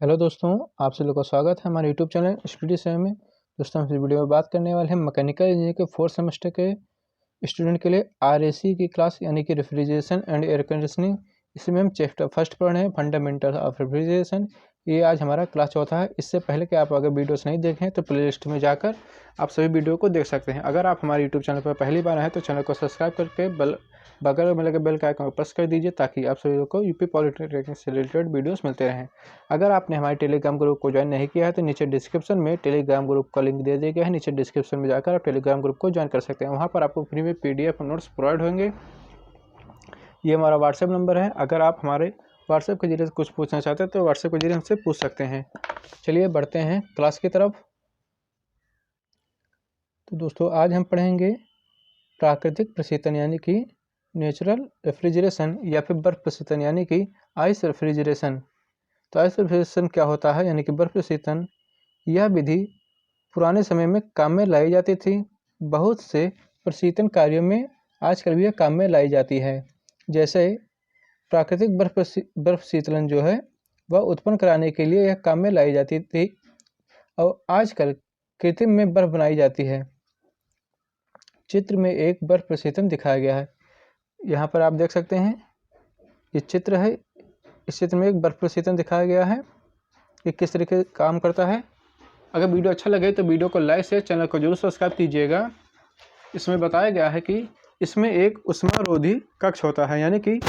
Hello दोस्तों, आप सभी लोग का स्वागत है हमारे यूट्यूब चैनल स्टडी समय में। दोस्तों, हम इस वीडियो में बात करने वाले हैं मैकेनिकल इंजीनियरिंग के 4th सेमेस्टर के स्टूडेंट के लिए आरएसी की क्लास यानी कि रेफ्रिजरेशन एंड एयर कंडीशनिंग। इसमें हम चैप्टर फर्स्ट पढ़ रहे हैं फंडामेंटल ऑफ रेफ्रिजरेशन। ये आज हमारा क्लास चौथा है। इससे पहले कि आप अगर वीडियोस नहीं देखें तो प्लेलिस्ट में जाकर आप सभी वीडियो को देख सकते हैं। अगर आप हमारे यूट्यूब चैनल पर पहली बार आए तो चैनल को सब्सक्राइब करके बगल में लगे बेल का आइकन को प्रेस कर दीजिए ताकि आप सभी को यूपी पॉलिटेक्निक से रिलेटेड वीडियोस मिलते रहें। अगर आपने हमारे टेलीग्राम ग्रुप को ज्वाइन नहीं किया है तो नीचे डिस्क्रिप्शन में टेलीग्राम ग्रुप का लिंक दे दिया गया है। नीचे डिस्क्रिप्शन में जाकर आप टेलीग्राम ग्रुप को ज्वाइन कर सकते हैं। वहाँ पर आपको फ्री में PDF नोट्स प्रोवाइड होंगे। ये हमारा व्हाट्सएप नंबर है। अगर आप हमारे व्हाट्सएप के जरिए कुछ पूछना चाहते हैं तो व्हाट्सएप के जरिए हमसे पूछ सकते हैं। चलिए बढ़ते हैं क्लास की तरफ। तो दोस्तों, आज हम पढ़ेंगे प्राकृतिक प्रशीतन यानी कि नेचुरल रेफ्रिजरेशन या फिर बर्फ प्रशीतन यानी कि आइस रेफ्रिजरेशन। तो आइस रेफ्रिजरेशन क्या होता है यानी कि बर्फ प्रशीतन। यह विधि पुराने समय में काम में लाई जाती थी। बहुत से प्रशीतन कार्यों में आजकल भी यह काम में लाई जाती है। जैसे प्राकृतिक बर्फ शीतलन जो है वह उत्पन्न कराने के लिए यह काम में लाई जाती थी और आजकल कृत्रिम में बर्फ बनाई जाती है। चित्र में एक बर्फ प्रशीतन दिखाया गया है। यहाँ पर आप देख सकते हैं ये चित्र है। इस चित्र में एक बर्फ प्रशीतन दिखाया गया है कि किस तरीके से काम करता है। अगर वीडियो अच्छा लगे तो वीडियो को लाइक से चैनल को जरूर सब्सक्राइब कीजिएगा। इसमें बताया गया है कि इसमें एक उष्मारोधी कक्ष होता है यानी कि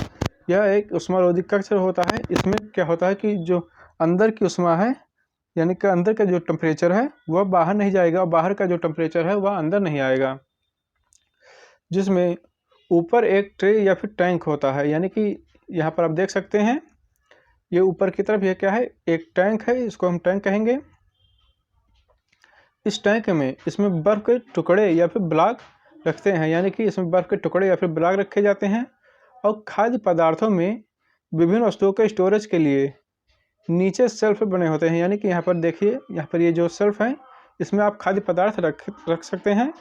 यह एक उष्मारोधी कक्ष होता है। इसमें क्या होता है कि जो अंदर की उष्मा है यानी कि अंदर का जो टेम्परेचर है वह बाहर नहीं जाएगा और बाहर का जो टेम्परेचर है वह अंदर नहीं आएगा। जिसमें ऊपर एक ट्रे या फिर टैंक होता है यानी कि यहाँ पर आप देख सकते हैं ये ऊपर की तरफ ये क्या है, एक टैंक है। इसको हम टैंक कहेंगे। इस टैंक में इसमें बर्फ़ के टुकड़े या फिर ब्लॉक रखते हैं यानी कि इसमें बर्फ़ के टुकड़े या फिर ब्लॉक रखे जाते हैं। और खाद्य पदार्थों में विभिन्न वस्तुओं के स्टोरेज के लिए नीचे शेल्फ बने होते हैं यानी कि यहाँ पर देखिए, यहाँ पर ये जो शेल्फ है इसमें आप खाद्य पदार्थ रख सकते हैं।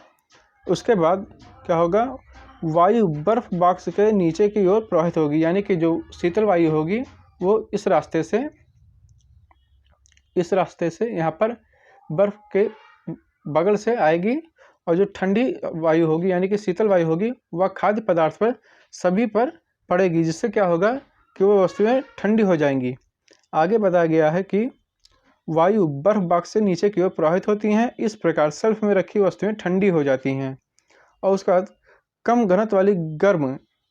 उसके बाद क्या होगा, वायु बर्फ बॉक्स के नीचे की ओर प्रवाहित होगी यानी कि जो शीतल वायु होगी वो इस रास्ते से यहाँ पर बर्फ के बगल से आएगी और जो ठंडी वायु होगी यानी कि शीतल वायु होगी वह खाद्य पदार्थ पर सभी पर पड़ेगी, जिससे क्या होगा कि वो वस्तुएं ठंडी हो जाएंगी। आगे बताया गया है कि वायु बर्फ बॉक्स से नीचे की ओर प्रवाहित होती हैं। इस प्रकार शेल्फ में रखी वस्तुएं ठंडी हो जाती हैं और उसके बाद कम घनत्व वाली गर्म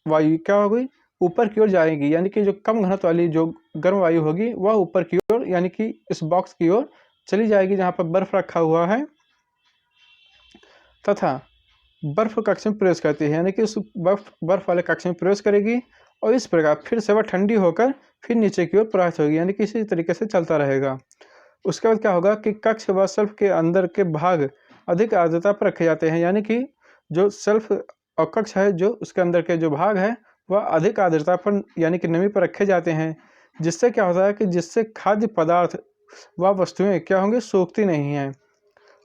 वायु क्या होगी, ऊपर की ओर जाएगी यानी कि जो कम घनत्व वाली जो गर्म वायु होगी वह ऊपर की ओर यानी कि इस बॉक्स की ओर चली जाएगी जहाँ पर बर्फ रखा हुआ है तथा बर्फ कक्ष में प्रवेश करती है यानी कि उस बर्फ वाले कक्ष में प्रवेश करेगी और इस प्रकार फिर से वह ठंडी होकर फिर नीचे की ओर प्रवाहित होगी यानी कि इसी तरीके से चलता रहेगा। उसके बाद क्या होगा कि कक्ष व शेल्फ के अंदर के भाग अधिक आर्द्रता पर रखे जाते हैं यानी कि जो शेल्फ और कक्ष है जो उसके अंदर के जो भाग है वह अधिक आर्द्रता पर यानी कि नमी पर रखे जाते हैं। जिससे क्या होता है कि जिससे खाद्य पदार्थ व वस्तुएं क्या होंगी, सूखती नहीं हैं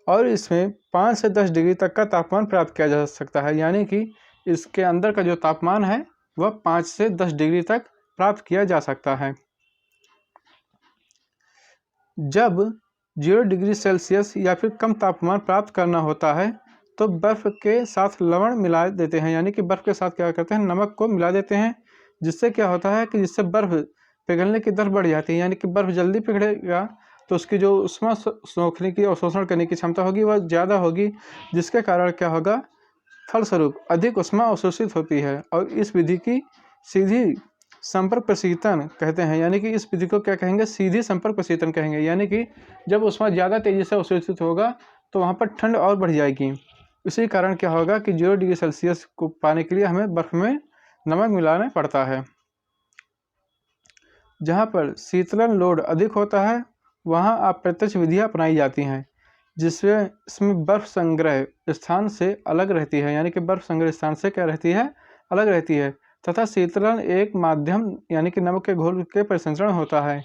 और इसमें 5 से 10 डिग्री तक का तापमान प्राप्त किया जा सकता है यानी कि इसके अंदर का जो तापमान है वह 5 से 10 डिग्री तक प्राप्त किया जा सकता है। जब 0 डिग्री सेल्सियस या फिर कम तापमान प्राप्त करना होता है तो बर्फ़ के साथ लवण मिला देते हैं यानी कि बर्फ़ के साथ क्या करते हैं, नमक को मिला देते हैं। जिससे क्या होता है कि जिससे बर्फ़ पिघलने की दर बढ़ जाती है यानी कि बर्फ़ जल्दी पिघलेगा तो उसकी जो उष्मा सोखने की और शोषण करने की क्षमता होगी वह ज़्यादा होगी, जिसके कारण क्या होगा, फलस्वरूप अधिक उष्मा अवशोषित होती है और इस विधि की सीधी संपर्क प्रशीतन कहते हैं यानी कि इस विधि को क्या कहेंगे, सीधी संपर्क प्रशीतन कहेंगे। यानी कि जब उष्मा ज़्यादा तेज़ी से अवशोषित होगा तो वहाँ पर ठंड और बढ़ जाएगी। इसी कारण क्या होगा कि 0 डिग्री सेल्सियस को पाने के लिए हमें बर्फ़ में नमक मिलाना पड़ता है। जहाँ पर शीतलन लोड अधिक होता है वहाँ अप्रत्यक्ष विधियाँ अपनाई जाती हैं जिसमें इसमें बर्फ़ संग्रह स्थान से अलग रहती है यानी कि बर्फ़ संग्रह स्थान से क्या रहती है, अलग रहती है तथा शीतलन एक माध्यम यानी कि नमक के घोल के परिसंचरण होता है।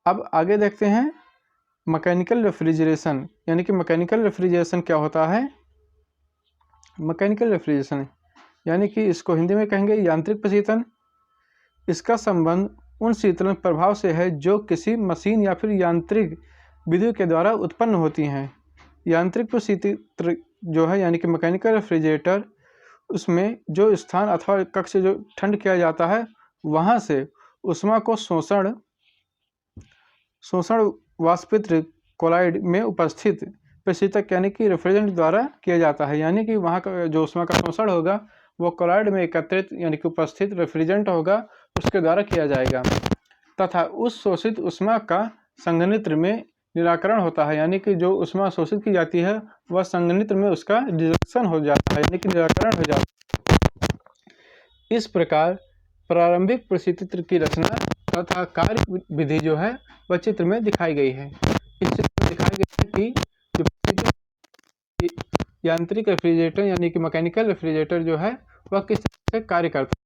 अब आगे देखते हैं मैकेनिकल रेफ्रिजरेशन यानी कि मैकेनिकल रेफ्रिजरेशन क्या होता है। मैकेनिकल रेफ्रिजरेशन यानी कि इसको हिंदी में कहेंगे यांत्रिक प्रशीतन। इसका संबंध उन शीतलन प्रभाव से है जो किसी मशीन या फिर यांत्रिक विधियों के द्वारा उत्पन्न होती हैं। यांत्रिक प्रशीतक जो है यानी कि मैकेनिकल रेफ्रिजरेटर, उसमें जो स्थान अथवा कक्ष जो ठंड किया जाता है वहाँ से ऊष्मा को शोषण वाष्पित्र कोलाइड में उपस्थित प्रशीतक यानी कि रेफ्रिजरेंट द्वारा किया जाता है। यानी कि वहाँ का जो ऊष्मा का शोषण होगा वो कोलाइड में एकत्रित यानी कि उपस्थित रेफ्रिजरेंट होगा, उसके द्वारा किया जाएगा तथा उस शोषित ऊष्मा का संघनित्र में निराकरण होता है। यानी कि जो ऊष्मा शोषित की जाती है वह संघनित्र में उसका रिडक्शन हो जाता है यानी कि निराकरण हो जाता है। इस प्रकार प्रारंभिक प्रशीतक की रचना तथा कार्य विधि जो है वह चित्र में दिखाई गई है। इस चित्र में दिखाई गई है कि जो यांत्रिक रेफ्रिजरेटर यानी कि मैकेनिकल रेफ्रिजरेटर जो है वह किस तरह से कार्य करता है।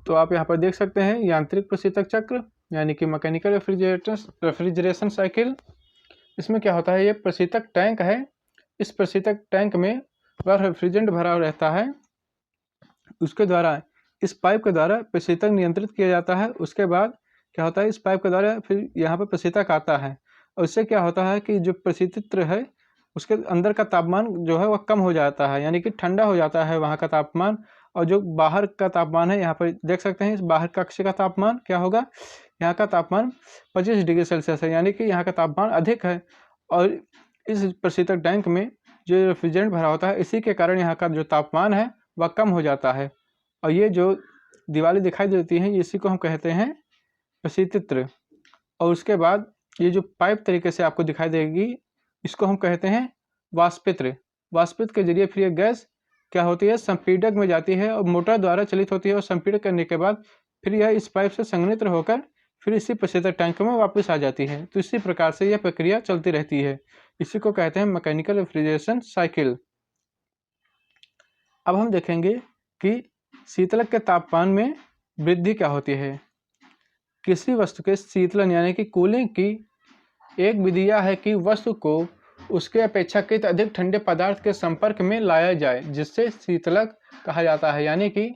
तो आप यहाँ पर देख सकते हैं यांत्रिक प्रशीतक चक्र यानी कि मैकेनिकल रेफ्रिजरेशन साइकिल। इसमें क्या होता है, ये प्रशीतक टैंक है। इस प्रशीतक टैंक में वह रेफ्रिजरेंट भरा रहता है, उसके द्वारा इस पाइप के द्वारा प्रशीतक नियंत्रित किया जाता है। उसके बाद क्या होता है, इस पाइप के द्वारा फिर यहाँ पर प्रशीतक आता है और इससे क्या होता है कि जो प्रशीतक है उसके अंदर का तापमान जो है वह कम हो जाता है यानी कि ठंडा हो जाता है वहाँ का तापमान। और जो बाहर का तापमान है, यहाँ पर देख सकते हैं इस बाहर कक्ष का तापमान क्या होगा, यहाँ का तापमान 25 डिग्री सेल्सियस है यानी कि यहाँ का तापमान अधिक है। और इस प्रशीतक टैंक में जो रेफ्रिजरेंट भरा होता है इसी के कारण यहाँ का जो तापमान है वह कम हो जाता है। और ये जो दीवारें दिखाई देती हैं इसी को हम कहते हैं प्रशीतक। और उसके बाद ये जो पाइप तरीके से आपको दिखाई देगी इसको हम कहते हैं वाष्पित्र। वाष्पित्र के जरिए फिर ये गैस क्या होती है, संपीड़क में जाती है और मोटर द्वारा चलित होती है और संपीड़क करने के बाद फिर यह इस पाइप से संघनित्र होकर फिर इसी प्रशीतक टैंक में वापस आ जाती है। तो इसी प्रकार से यह प्रक्रिया चलती रहती है। इसी को कहते हैं मैकेनिकल रेफ्रिजरेशन साइकिल। अब हम देखेंगे कि शीतलक के तापमान में वृद्धि क्या होती है। किसी वस्तु के शीतलन यानी कि कूलिंग की एक विधि यह है कि वस्तु को उसके अपेक्षाकृत अधिक ठंडे पदार्थ के संपर्क में लाया जाए, जिससे शीतलक कहा जाता है। यानी कि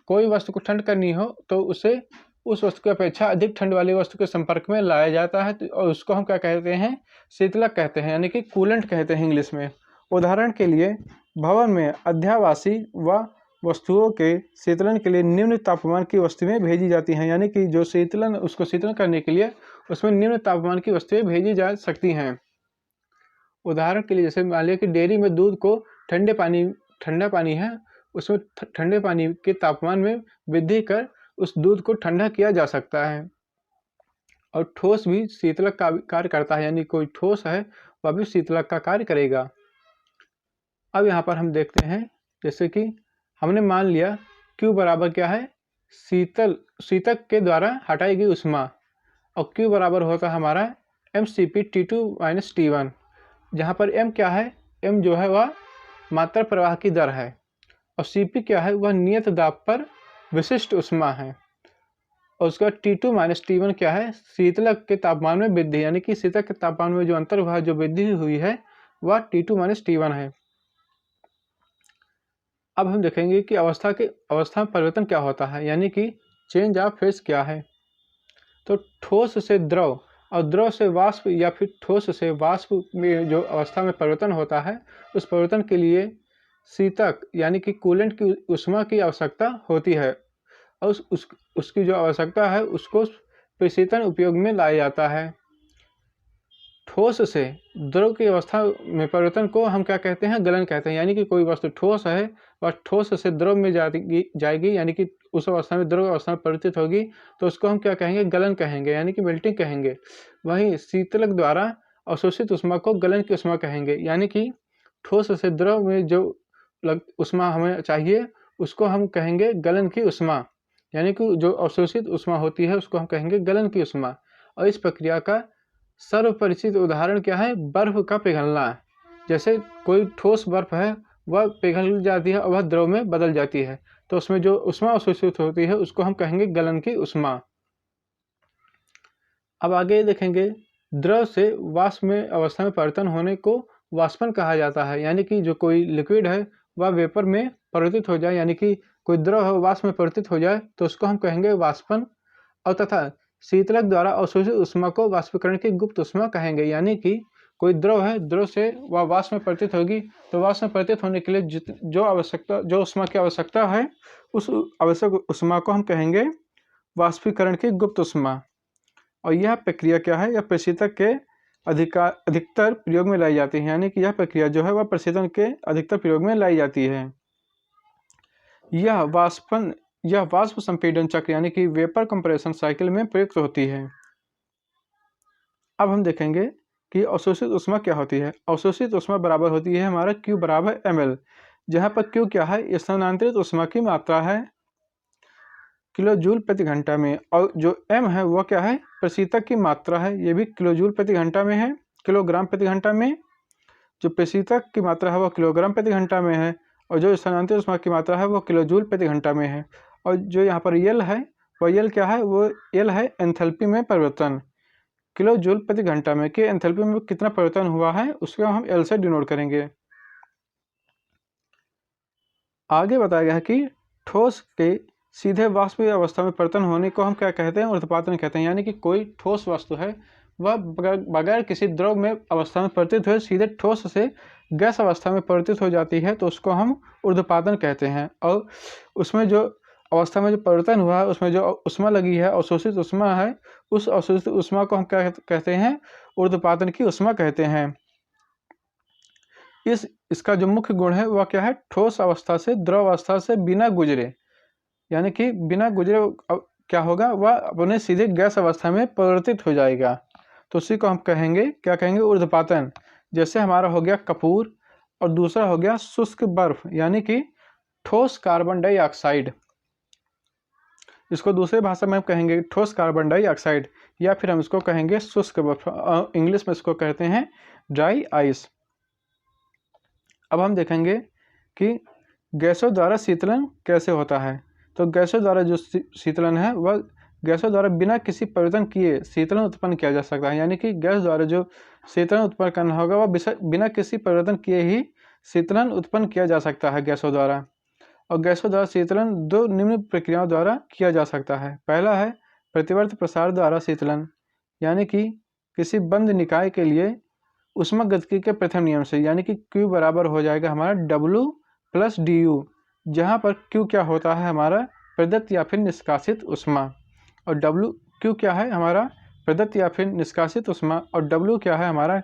कोई वस्तु को ठंड करनी हो तो उसे उस वस्तु की अपेक्षा अधिक ठंड वाली वस्तु के संपर्क में लाया जाता है और उसको हम क्या कहते हैं, शीतलक कहते हैं यानी कि कूलेंट कहते हैं इंग्लिश में। उदाहरण के लिए भवन में अध्यावासी व वस्तुओं के शीतलन के लिए निम्न तापमान की वस्तुएं भेजी जाती हैं। यानी कि जो शीतलन उसको शीतलन करने के लिए उसमें निम्न तापमान की वस्तुएं भेजी जा सकती हैं। उदाहरण के लिए जैसे मान लिया कि डेयरी में दूध को ठंडा पानी है, उसमें ठंडे पानी के तापमान में वृद्धि कर उस दूध को ठंडा किया जा सकता है। और ठोस भी शीतलक का कार्य करता है, यानी कोई ठोस है वह भी शीतलक का कार्य करेगा। अब यहाँ पर हम देखते हैं जैसे कि हमने मान लिया Q बराबर क्या है, शीतक के द्वारा हटाई गई ऊष्मा, और Q बराबर होता है हमारा mCp T2 - T1, जहाँ पर m क्या है, m जो है वह मात्रा प्रवाह की दर है और Cp क्या है, वह नियत दाब पर विशिष्ट ऊष्मा है। और उसका T2 - T1 क्या है, शीतलक के तापमान में वृद्धि, यानी कि शीतलक के तापमान में जो अंतर हुआ, जो वृद्धि हुई है वह T2 - T1 है। अब हम देखेंगे कि अवस्था में परिवर्तन क्या होता है, यानी कि चेंज ऑफ फेज क्या है। तो ठोस से द्रव और द्रव से वाष्प या फिर ठोस से वाष्प में जो अवस्था में परिवर्तन होता है, उस परिवर्तन के लिए शीतक यानी कि कूलेंट की ऊष्मा की आवश्यकता होती है और उसकी जो आवश्यकता है उसको प्रशीतन उपयोग में लाया जाता है। ठोस से द्रव की अवस्था में परिवर्तन को हम क्या कहते हैं, गलन कहते हैं। यानी कि कोई वस्तु ठोस है वह ठोस से द्रव में जाएगी यानी कि उस अवस्था में द्रव अवस्था में परिवर्तित होगी तो उसको हम क्या कहेंगे, गलन कहेंगे, यानी कि मेल्टिंग कहेंगे। वहीं शीतलक द्वारा अवशोषित ऊष्मा को गलन की ऊष्मा कहेंगे। यानी कि ठोस से द्रव में जो ऊष्मा हमें चाहिए उसको हम कहेंगे गलन की ऊष्मा, यानी कि जो अवशोषित ऊष्मा होती है उसको हम कहेंगे गलन की ऊष्मा। और इस प्रक्रिया का सर्वपरिचित उदाहरण क्या है, बर्फ का पिघलना। जैसे कोई ठोस बर्फ है वह पिघल जाती है और वह द्रव में बदल जाती है, तो उसमें जो ऊष्मा अवशोषित होती है उसको हम कहेंगे गलन की ऊष्मा। अब आगे देखेंगे, द्रव से वाष्प में अवस्था में परिवर्तन होने को वाष्पन कहा जाता है। यानी कि जो कोई लिक्विड है वह वेपर में परिवर्तित हो जाए, यानी कि कोई द्रव वाष्प में परिवर्तित हो जाए तो उसको हम कहेंगे वाष्पन। और तथा शीतलक द्वारा अवशोषित ऊष्मा को वाष्पीकरण की गुप्त ऊष्मा कहेंगे। यानी कि कोई द्रव है, द्रव से वह वाष्प में परिवर्तित होगी, तो वाष्प में परिवर्तित होने के लिए जो ऊष्मा की आवश्यकता है, उस आवश्यक ऊष्मा को हम कहेंगे वाष्पीकरण की गुप्त ऊष्मा। और यह प्रक्रिया क्या है, यह प्रशीतक के अधिकतर प्रयोग में लाई जाती है। यानी कि यह प्रक्रिया जो है वह प्रशीतन के अधिकतर प्रयोग में लाई जाती है। यह वाष्प संपीड़न चक्र यानी कि वेपर कंप्रेशन साइकिल में प्रयुक्त होती है। अब हम देखेंगे कि अवशोषित ऊष्मा क्या होती है। अवशोषित ऊष्मा बराबर होती है हमारा Q बराबर ml, जहाँ पर Q क्या है, स्थानांतरित ऊष्मा की मात्रा है किलो जूल प्रति घंटा में, और जो m है वह क्या है, प्रशीतक की मात्रा है, ये भी किलो जूल प्रति घंटा में है, किलोग्राम प्रति घंटा में। जो प्रशीतक की मात्रा है वह किलोग्राम प्रति घंटा में है, और जो स्थानांतरित ऊष्मा की मात्रा है वह किलो जूल प्रति घंटा में है। और जो यहाँ पर यल है वह यल क्या है, वो यल है एंथैल्पी में परिवर्तन। किलो जूल प्रति घंटा में कि एंथैल्पी में कितना परिवर्तन हुआ है उसको हम एल से डिनोट करेंगे। आगे बताया गया है कि ठोस के सीधे वाष्प अवस्था में परिवर्तन होने को हम क्या कहते हैं, ऊर्ध्वपातन कहते हैं। यानी कि कोई ठोस वस्तु है वह बगैर किसी द्रव में अवस्था में परिवर्तित हुए सीधे ठोस से गैस अवस्था में परिवर्तित हो जाती है, तो उसको हम ऊर्ध्वपातन कहते हैं। और उसमें जो अवस्था में जो परिवर्तन हुआ है उसमें जो ऊष्मा लगी है, अवशोषित ऊष्मा है, उस अवशोषित ऊष्मा को हम क्या कहते हैं, ऊर्ध्वपातन की ऊष्मा कहते हैं। इसका जो मुख्य गुण है वह क्या है, ठोस अवस्था से द्रव अवस्था से बिना गुजरे, यानी कि बिना गुजरे क्या होगा, वह अपने सीधे गैस अवस्था में परिवर्तित हो जाएगा। तो उसी को हम कहेंगे, क्या कहेंगे, ऊर्ध्वपातन। जैसे हमारा हो गया कपूर, और दूसरा हो गया शुष्क बर्फ यानी कि ठोस कार्बन डाइऑक्साइड। इसको दूसरे भाषा में हम कहेंगे ठोस कार्बन डाइऑक्साइड, या फिर हम इसको कहेंगे शुष्क बर्फ, इंग्लिश में इसको कहते हैं ड्राई आइस। अब हम देखेंगे कि गैसों द्वारा शीतलन कैसे होता है। तो गैसों द्वारा जो शीतलन है वह गैसों द्वारा बिना किसी परिवर्तन किए शीतलन उत्पन्न किया जा सकता है। यानी कि गैस द्वारा जो शीतलन उत्पन्न करना होगा वह बिना किसी परिवर्तन किए ही शीतलन उत्पन्न किया जा सकता है गैसों द्वारा। और गैसों द्वारा शीतलन दो निम्न प्रक्रियाओं द्वारा किया जा सकता है। पहला है प्रतिवर्ती प्रसार द्वारा शीतलन, यानी कि किसी बंद निकाय के लिए ऊष्मागतिकी के प्रथम नियम से, यानी कि Q बराबर हो जाएगा हमारा W प्लस DU, जहाँ पर Q क्या होता है हमारा प्रदत्त या फिर निष्कासित ऊष्मा, और Q क्या है हमारा प्रदत्त या फिर निष्कासित ऊष्मा, और W क्या है हमारा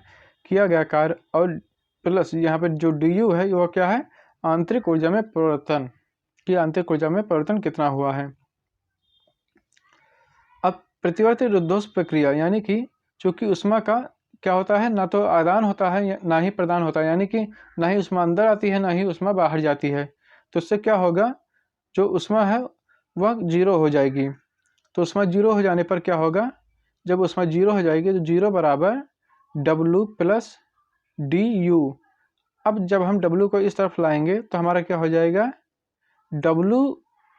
किया गया कार्य, और प्लस यहाँ पर जो DU है वो क्या है, आंतरिक ऊर्जा में परिवर्तन, कि आंतरिक ऊर्जा में परिवर्तन कितना हुआ है। अब प्रतिवर्ती रुद्धोष्म प्रक्रिया, यानी कि चूंकि ऊष्मा का क्या होता है, ना तो आदान होता है ना ही प्रदान होता है, यानी कि ना ही ऊष्मा अंदर आती है ना ही ऊष्मा बाहर जाती है। तो इससे क्या होगा, जो ऊष्मा है वह जीरो हो जाएगी। तो ऊष्मा जीरो हो जाने पर क्या होगा, जब ऊष्मा जीरो हो जाएगी तो जीरो बराबर W प्लस DU। अब जब हम W को इस तरफ लाएंगे तो हमारा क्या हो जाएगा, W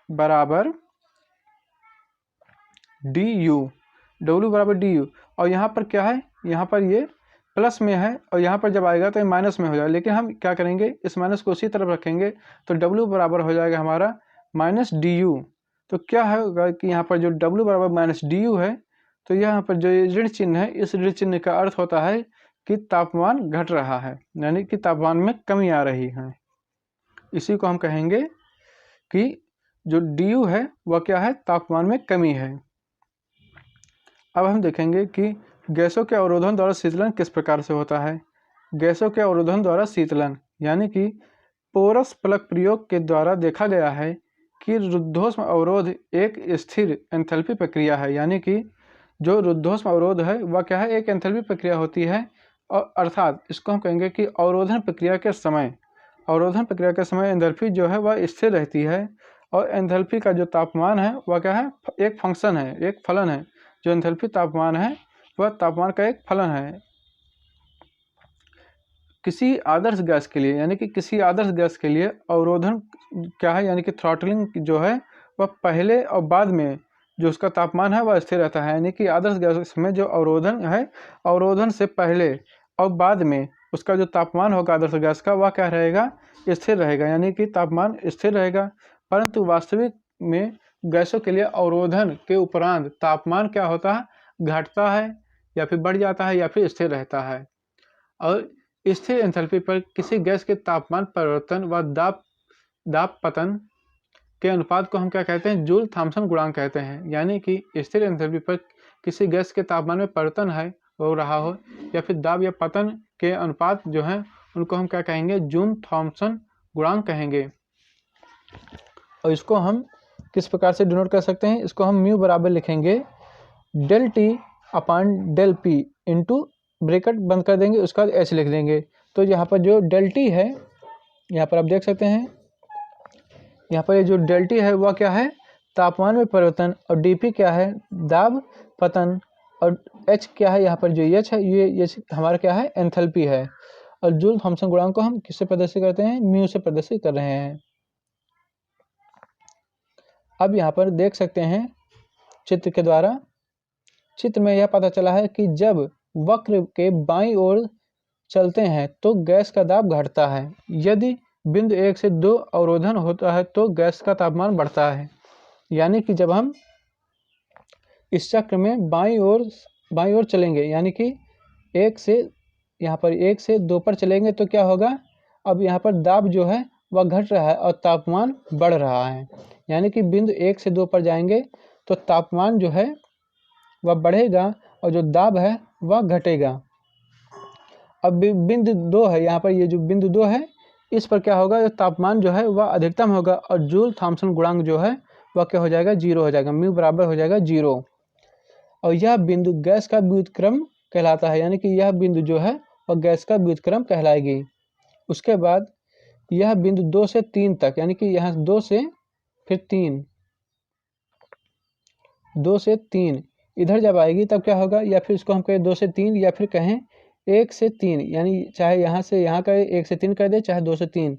बराबर DU, और यहाँ पर क्या है, यहाँ पर ये प्लस में है और यहाँ पर जब आएगा तो ये माइनस में हो जाएगा। लेकिन हम क्या करेंगे, इस माइनस को उसी तरफ रखेंगे, तो W बराबर हो जाएगा हमारा माइनस DU। तो क्या होगा कि यहाँ पर जो W बराबर माइनस DU है, तो यहाँ पर जो ऋण चिन्ह है, इस ऋण चिन्ह का अर्थ होता है कि तापमान घट रहा है, यानी कि तापमान में कमी आ रही है। इसी को हम कहेंगे कि जो DU है वह क्या है, तापमान में कमी है। अब हम देखेंगे कि गैसों के अवरोधन द्वारा शीतलन किस प्रकार से होता है। गैसों के अवरोधन द्वारा शीतलन, यानी कि पोरस प्लग प्रयोग के द्वारा देखा गया है कि रुद्धोष्म अवरोध एक स्थिर एंथैल्पी प्रक्रिया है। यानी कि जो रुद्धोष्म अवरोध है वह क्या है, एक एंथैल्पी प्रक्रिया होती है, और अर्थात इसको हम कहेंगे कि अवरोधन प्रक्रिया के समय एंथैल्पी जो है वह स्थिर रहती है, और एंथैल्पी का जो तापमान है वह क्या है, एक फंक्शन है, एक फलन है। जो एंथैल्पी तापमान है वह तापमान का एक फलन है। किसी आदर्श गैस के लिए, यानी कि किसी आदर्श गैस के लिए अवरोधन क्या है, यानी कि थ्रॉटलिंग जो है वह पहले और बाद में जो उसका तापमान है वह स्थिर रहता है। यानी कि आदर्श गैस में जो अवरोधन है, अवरोधन से पहले और बाद में उसका जो तापमान होगा आदर्श गैस का वह क्या रहेगा, स्थिर रहेगा, यानी कि तापमान स्थिर रहेगा। परंतु वास्तविक में गैसों के लिए अवरोधन के उपरांत तापमान क्या होता है, घटता है या फिर बढ़ जाता है या फिर स्थिर रहता है। और स्थिर एंथैल्पी पर किसी गैस के तापमान परिवर्तन व दाब पतन के अनुपात को हम क्या कहते हैं, जूल थॉम्सन गुणांक कहते हैं। यानी कि स्थिर एंथैल्पी पर किसी गैस के तापमान में परिवर्तन हो रहा हो या फिर दाब या पतन के अनुपात जो है उनको हम क्या कहेंगे, जूल थॉम्सन गुणांक कहेंगे। और इसको हम किस प्रकार से डिनोट कर सकते हैं, इसको हम म्यू बराबर लिखेंगे del t upon del p into bracket बंद कर देंगे, उसका एच लिख देंगे। तो यहाँ पर जो डेल टी है, यहाँ पर आप देख सकते हैं, यहाँ पर ये जो डेल टी है वह क्या है, तापमान में परिवर्तन, और डी पी क्या है, दाब पतन, और एच क्या है, यहाँ पर जो एच है ये हमारा क्या है, एंथैल्पी है। और जूल थॉम्सन गुणांक को हम किससे प्रदर्शित करते हैं, म्यू से प्रदर्शित कर रहे हैं। अब यहाँ पर देख सकते हैं चित्र के द्वारा, चित्र में यह पता चला है कि जब वक्र के बाईं ओर चलते हैं तो गैस का दाब घटता है। यदि बिंदु 1 से 2 अवरोधन होता है तो गैस का तापमान बढ़ता है। यानी कि जब हम इस चक्र में बाईं ओर चलेंगे, यानी कि 1 से यहाँ पर 1 से 2 पर चलेंगे तो क्या होगा, अब यहाँ पर दाब जो है वह घट रहा है और तापमान बढ़ रहा है। यानी कि बिंदु 1 से 2 पर जाएंगे तो तापमान जो है वह बढ़ेगा और जो दाब है वह घटेगा। अब बिंदु 2 है, यहाँ पर ये जो बिंदु 2 है इस पर क्या होगा, तापमान जो है वह अधिकतम होगा और जूल थॉम्सन गुणांक जो है वह क्या हो जाएगा, 0 हो जाएगा, म्यू बराबर हो जाएगा 0। और यह बिंदु गैस का व्युत्क्रम कहलाता है। यानी कि यह बिंदु जो है वह गैस का व्युत्क्रम कहलाएगी। उसके बाद यह बिंदु 2 से 3 तक, यानी कि यहाँ 2 से फिर 3, 2 से 3 इधर जब आएगी तब क्या होगा, या फिर इसको हम कहें 2 से 3 या फिर कहें 1 से 3, यानी चाहे यहाँ से यहाँ का 1 से 3 कर दे, चाहे 2 से 3,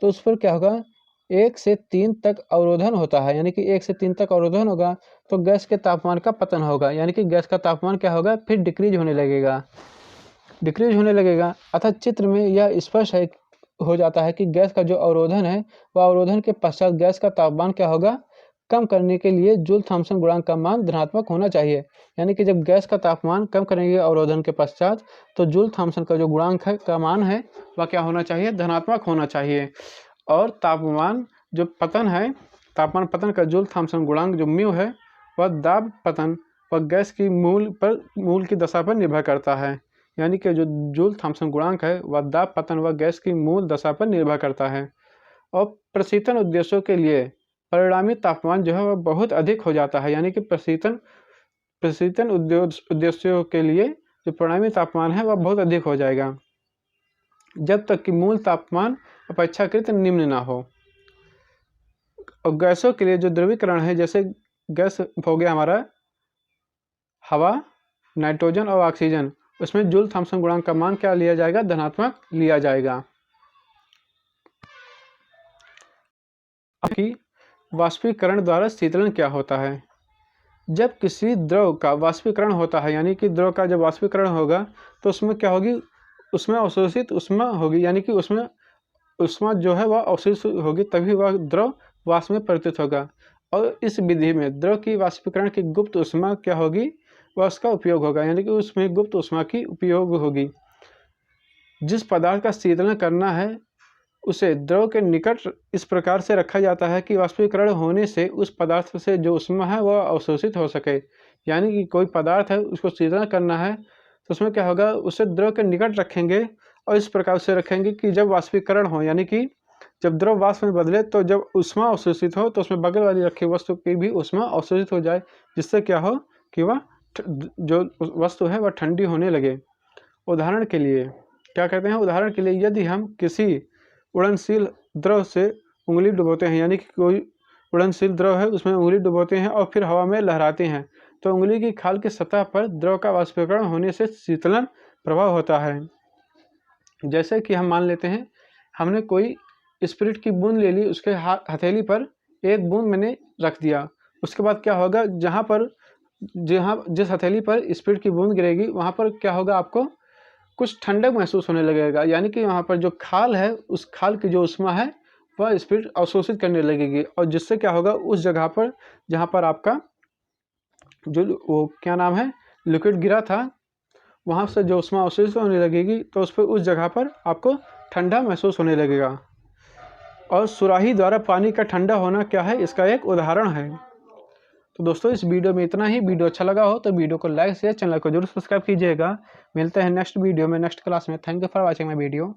तो उस पर क्या होगा, 1 से 3 तक अवरोधन होता है। यानी कि 1 से 3 तक अवरोधन होगा तो गैस के तापमान का पतन होगा। यानी कि गैस का तापमान क्या होगा, फिर डिक्रीज होने लगेगा। अतः चित्र में यह स्पष्ट हो जाता है कि गैस का जो अवरोधन है वह अवरोधन के पश्चात गैस का तापमान क्या होगा, कम करने के लिए जूल थॉम्सन गुणांक का मान धनात्मक होना चाहिए। यानी कि जब गैस का तापमान कम करेंगे अवरोधन के पश्चात तो जूल थॉम्सन का जो गुणांक है का मान है वह क्या होना चाहिए, धनात्मक होना चाहिए। और तापमान जो पतन है, तापमान पतन का जूल थॉम्सन गुणांक जो म्यू है वह दाब पतन व गैस की मूल की दशा पर निर्भर करता है। यानी कि जो जूल थॉम्सन गुणांक है वह दाब पतन व गैस की मूल दशा पर निर्भर करता है। और प्रशीतन उद्देश्यों के लिए परिणामी तापमान जो है वह बहुत अधिक हो जाता है। यानी कि प्रशीतन उद्देश्यों के लिए जो परिणामी तापमान है वह बहुत अधिक हो जाएगा जब तक कि मूल तापमान अपेक्षाकृत निम्न ना हो। और गैसों के लिए जो द्रवीकरण है, जैसे गैस हो गया हमारा हवा, नाइट्रोजन और ऑक्सीजन, उसमें जूल थॉम्सन गुणांक का मान क्या लिया जाएगा, धनात्मक लिया जाएगा। कि वाष्पीकरण द्वारा शीतलन क्या होता है। जब किसी द्रव का वाष्पीकरण होता है, यानी कि द्रव का जब वाष्पीकरण होगा तो उसमें क्या होगी, उसमें अवशोषित ऊष्मा होगी। यानी कि उसमें ऊष्मा जो है वह अवशोषित होगी, तभी वह द्रव वाष्प में परिवर्तित होगा। और इस विधि में द्रव की वाष्पीकरण की गुप्त ऊष्मा क्या होगी, वह उसका उपयोग होगा। यानी कि उसमें गुप्त ऊष्मा की उपयोग होगी। जिस पदार्थ का शीतलन करना है उसे द्रव के निकट इस प्रकार से रखा जाता है कि वाष्पीकरण होने से उस पदार्थ से जो ऊष्मा है वह अवशोषित हो सके। यानी कि कोई पदार्थ है उसको शीतलन करना है तो उसमें क्या होगा, उसे द्रव के निकट रखेंगे और इस प्रकार से रखेंगे कि जब वाष्पीकरण हो, यानी कि जब द्रव वाष्प में बदले तो जब ऊष्मा अवशोषित हो तो उसमें बगल वाली रखी वस्तु की भी ऊष्मा अवशोषित हो जाए, जिससे क्या हो कि वह जो वस्तु है वह ठंडी होने लगे। उदाहरण के लिए क्या कहते हैं, उदाहरण के लिए यदि हम किसी उड़नशील द्रव से उंगली डुबोते हैं, यानी कि कोई उड़नशील द्रव है उसमें उंगली डुबोते हैं और फिर हवा में लहराते हैं, तो उंगली की खाल की सतह पर द्रव का वाष्पीकरण होने से शीतलन प्रभाव होता है। जैसे कि हम मान लेते हैं हमने कोई स्पिरिट की बूंद ले ली, उसके हथेली पर एक बूंद मैंने रख दिया, उसके बाद क्या होगा, जिस हथेली पर स्पिरिट की बूंद गिरेगी वहाँ पर क्या होगा, आपको कुछ ठंडक महसूस होने लगेगा। यानी कि वहाँ पर जो खाल है उस खाल की जो ऊष्मा है वह स्पीड अवशोषित करने लगेगी, और जिससे क्या होगा, उस जगह पर जहाँ पर आपका जो वो क्या नाम है लिक्विड गिरा था, वहाँ से जो उष्मा अवशोषित होने लगेगी, तो उस जगह पर आपको ठंडा महसूस होने लगेगा। और सुराही द्वारा पानी का ठंडा होना क्या है, इसका एक उदाहरण है। तो दोस्तों इस वीडियो में इतना ही। वीडियो अच्छा लगा हो तो वीडियो को लाइक शेयर, चैनल को जरूर सब्सक्राइब कीजिएगा। मिलते हैं नेक्स्ट वीडियो में, नेक्स्ट क्लास में। Thank you for watching my video.